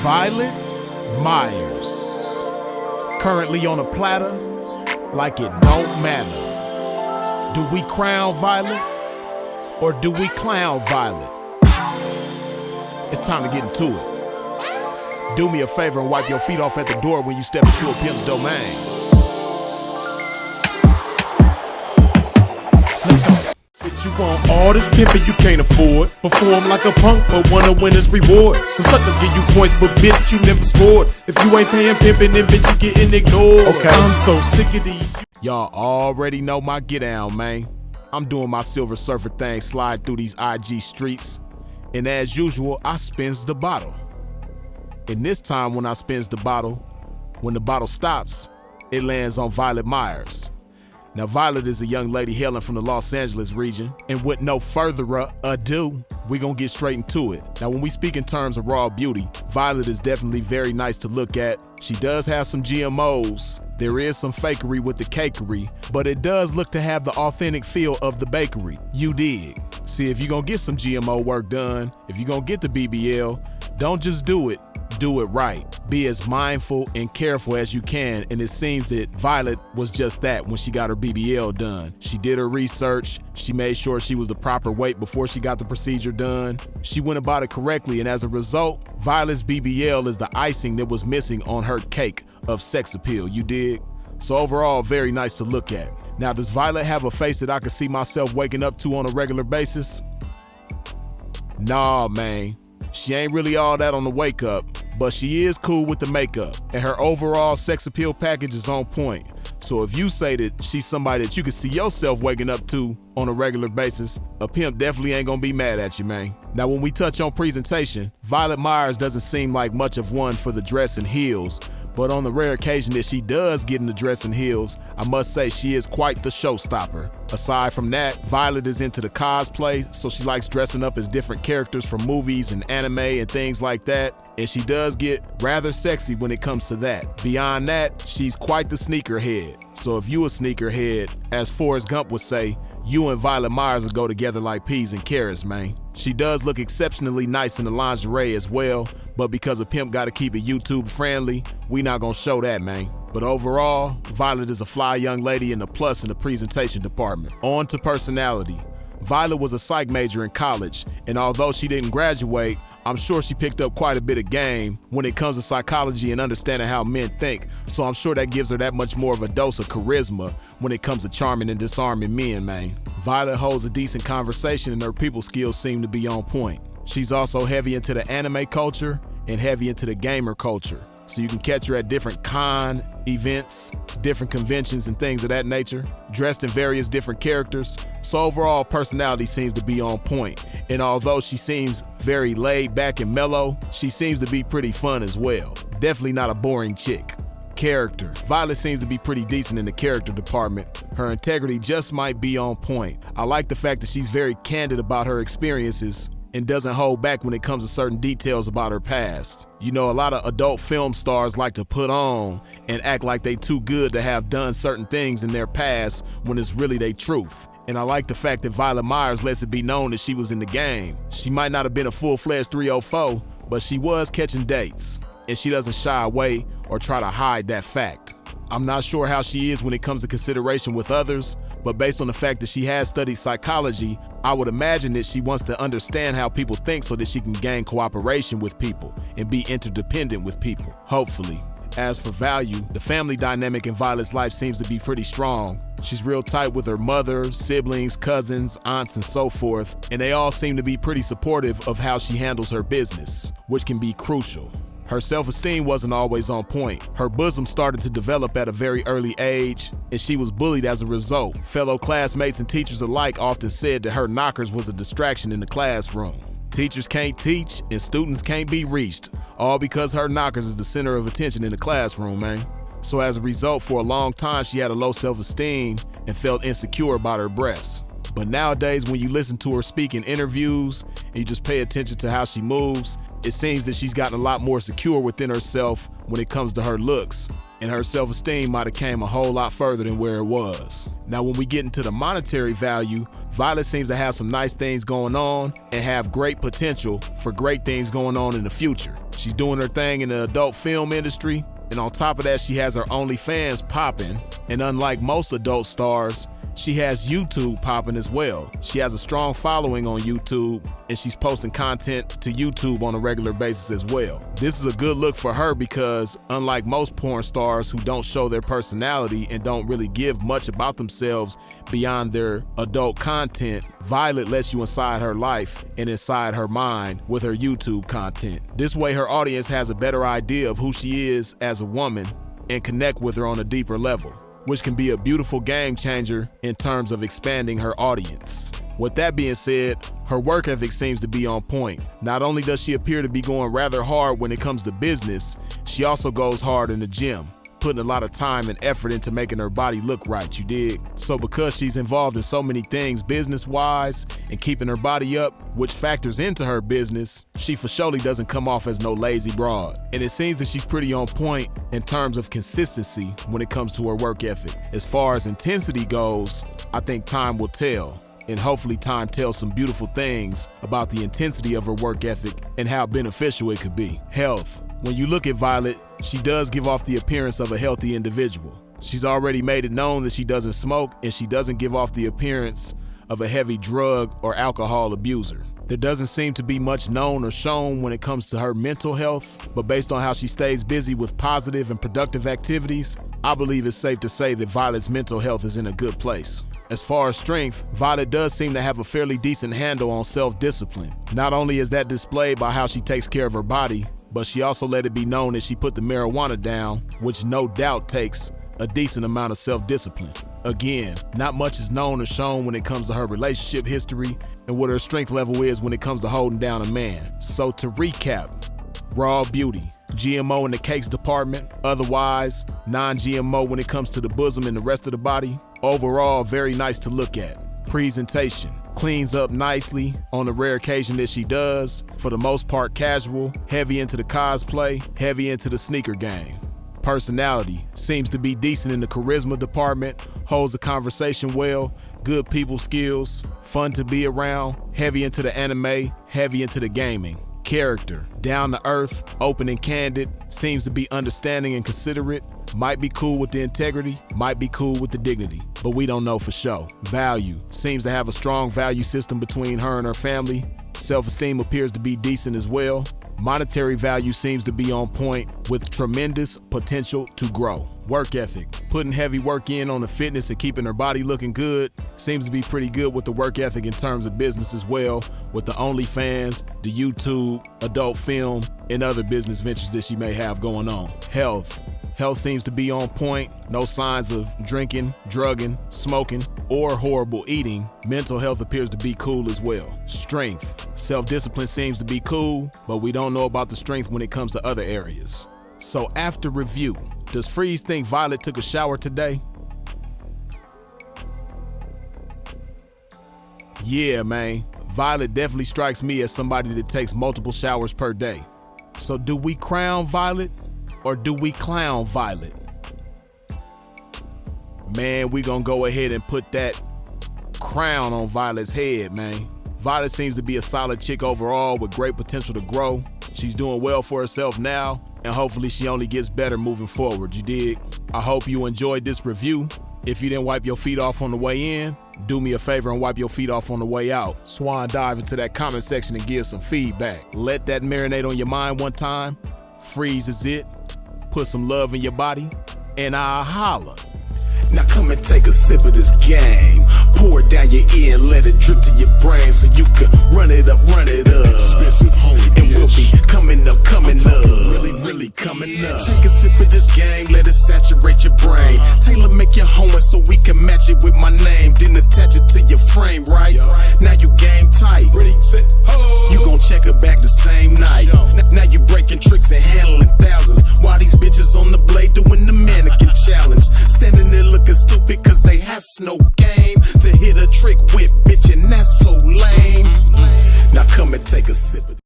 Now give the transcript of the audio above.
Violet Myers. Currently on a platter, like it don't matter. Do we crown Violet, or do we clown Violet? It's time to get into it. Do me a favor and wipe your feet off at the door when you step into a pimp's domain. Let's go. You want all this pimping you can't afford. Perform like a punk but want a winner's reward. Some suckers give you points but bitch you never scored. If you ain't paying pimping then bitch you getting ignored. Okay. I'm so sick of these. Y'all already know my get down, man. I'm doing my Silver Surfer thing, slide through these IG streets. And as usual, I spins the bottle. And this time when I spins the bottle, when the bottle stops, it lands on Violet Myers. Now, Violet is a young lady hailing from the Los Angeles region, and with no further ado, we gonna get straight into it. Now, when we speak in terms of raw beauty, Violet is definitely very nice to look at. She does have some GMOs. There is some fakery with the cakery, but it does look to have the authentic feel of the bakery. You dig? See, if you're gonna get some GMO work done, if you're gonna get the BBL, don't just do it right. Be as mindful and careful as you can, and it seems that Violet was just that when she got her BBL done. She did her research, she made sure she was the proper weight before she got the procedure done. She went about it correctly, and as a result, Violet's BBL is the icing that was missing on her cake of sex appeal, you dig? So overall, very nice to look at. Now, does Violet have a face that I could see myself waking up to on a regular basis? Nah, man. She ain't really all that on the wake up, but she is cool with the makeup, and her overall sex appeal package is on point. So if you say that she's somebody that you can see yourself waking up to on a regular basis, a pimp definitely ain't gonna be mad at you, man. Now, when we touch on presentation, Violet Myers doesn't seem like much of one for the dress and heels, but on the rare occasion that she does get in the dress and heels, I must say she is quite the showstopper. Aside from that, Violet is into the cosplay, so she likes dressing up as different characters from movies and anime and things like that. And she does get rather sexy when it comes to that. Beyond that, she's quite the sneakerhead. So if you a sneakerhead, as Forrest Gump would say, you and Violet Myers will go together like peas and carrots, man. She does look exceptionally nice in the lingerie as well, but because a pimp gotta keep it YouTube friendly, we not gonna show that, man. But overall, Violet is a fly young lady and a plus in the presentation department. On to personality. Violet was a psych major in college, and although she didn't graduate, I'm sure she picked up quite a bit of game when it comes to psychology and understanding how men think, so I'm sure that gives her that much more of a dose of charisma when it comes to charming and disarming men, man. Violet holds a decent conversation and her people skills seem to be on point. She's also heavy into the anime culture and heavy into the gamer culture, so you can catch her at different con events, different conventions and things of that nature, dressed in various different characters. So overall, personality seems to be on point. And although she seems very laid back and mellow, she seems to be pretty fun as well. Definitely not a boring chick. Character. Violet seems to be pretty decent in the character department. Her integrity just might be on point. I like the fact that she's very candid about her experiences and doesn't hold back when it comes to certain details about her past. You know, a lot of adult film stars like to put on and act like they too good to have done certain things in their past when it's really their truth. And I like the fact that Violet Myers lets it be known that she was in the game. She might not have been a full-fledged 304, but she was catching dates, and she doesn't shy away or try to hide that fact. I'm not sure how she is when it comes to consideration with others, but based on the fact that she has studied psychology, I would imagine that she wants to understand how people think so that she can gain cooperation with people and be interdependent with people, hopefully. As for value, the family dynamic in Violet's life seems to be pretty strong. She's real tight with her mother, siblings, cousins, aunts, and so forth, and they all seem to be pretty supportive of how she handles her business, which can be crucial. Her self-esteem wasn't always on point. Her bosom started to develop at a very early age, and she was bullied as a result. Fellow classmates and teachers alike often said that her knockers was a distraction in the classroom. Teachers can't teach, and students can't be reached, all because her knockers is the center of attention in the classroom, man. So as a result, for a long time, she had a low self-esteem and felt insecure about her breasts. But nowadays, when you listen to her speak in interviews and you just pay attention to how she moves, it seems that she's gotten a lot more secure within herself when it comes to her looks, and her self-esteem might have came a whole lot further than where it was. Now, when we get into the monetary value, Violet seems to have some nice things going on and have great potential for great things going on in the future. She's doing her thing in the adult film industry, and on top of that, she has her OnlyFans popping. And unlike most adult stars, she has YouTube popping as well. She has a strong following on YouTube, and she's posting content to YouTube on a regular basis as well. This is a good look for her because unlike most porn stars who don't show their personality and don't really give much about themselves beyond their adult content, Violet lets you inside her life and inside her mind with her YouTube content. This way her audience has a better idea of who she is as a woman and connect with her on a deeper level, which can be a beautiful game changer in terms of expanding her audience. With that being said, her work ethic seems to be on point. Not only does she appear to be going rather hard when it comes to business, she also goes hard in the gym, putting a lot of time and effort into making her body look right, you dig? So because she's involved in so many things business-wise and keeping her body up, which factors into her business, she for surely doesn't come off as no lazy broad. And it seems that she's pretty on point in terms of consistency when it comes to her work ethic. As far as intensity goes, I think time will tell. And hopefully time tells some beautiful things about the intensity of her work ethic and how beneficial it could be. Health. When you look at Violet, she does give off the appearance of a healthy individual. She's already made it known that she doesn't smoke, and she doesn't give off the appearance of a heavy drug or alcohol abuser. There doesn't seem to be much known or shown when it comes to her mental health, but based on how she stays busy with positive and productive activities, I believe it's safe to say that Violet's mental health is in a good place. As far as strength, Violet does seem to have a fairly decent handle on self-discipline. Not only is that displayed by how she takes care of her body, but she also let it be known that she put the marijuana down, which no doubt takes a decent amount of self-discipline. Again, not much is known or shown when it comes to her relationship history and what her strength level is when it comes to holding down a man. So to recap, raw beauty, GMO in the cakes department, otherwise non-GMO when it comes to the bosom and the rest of the body. Overall, very nice to look at. Presentation, cleans up nicely on the rare occasion that she does. For the most part casual, heavy into the cosplay, heavy into the sneaker game. Personality, seems to be decent in the charisma department, holds the conversation well, good people skills, fun to be around, heavy into the anime, heavy into the gaming. Character, down to earth, open and candid, seems to be understanding and considerate, might be cool with the integrity, might be cool with the dignity, but we don't know for sure. Value, seems to have a strong value system between her and her family. Self-esteem appears to be decent as well. Monetary value seems to be on point with tremendous potential to grow. Work ethic, putting heavy work in on the fitness and keeping her body looking good. Seems to be pretty good with the work ethic in terms of business as well, with the OnlyFans, the YouTube, adult film, and other business ventures that she may have going on. Health seems to be on point. No signs of drinking, drugging, smoking, or horrible eating. Mental health appears to be cool as well. Strength, self-discipline seems to be cool, but we don't know about the strength when it comes to other areas. So after review, does Freeze think Violet took a shower today? Yeah, man. Violet definitely strikes me as somebody that takes multiple showers per day. So do we crown Violet or do we clown Violet? Man, we gonna go ahead and put that crown on Violet's head, man. Violet seems to be a solid chick overall with great potential to grow. She's doing well for herself now, and hopefully she only gets better moving forward, you dig? I hope you enjoyed this review. If you didn't wipe your feet off on the way in, do me a favor and wipe your feet off on the way out. Swan dive into that comment section and give some feedback. Let that marinate on your mind one time. Freeze is it. Put some love in your body, and I'll holla. Now come and take a sip of this game. Pour it down your ear and let it drip to your brain so you can run it up, run it up. And we'll be coming up, really coming up. Take a sip of this game, let it saturate your brain. Taylor, make your homework so we can match it with my name. Then attach it to your frame, right? Now you game tight. You gon' check her back the same night. Now you breaking tricks and handling thousands. While these bitches on the blade doing the mannequin challenge. Standing there looking stupid cause they has no game to hit a trick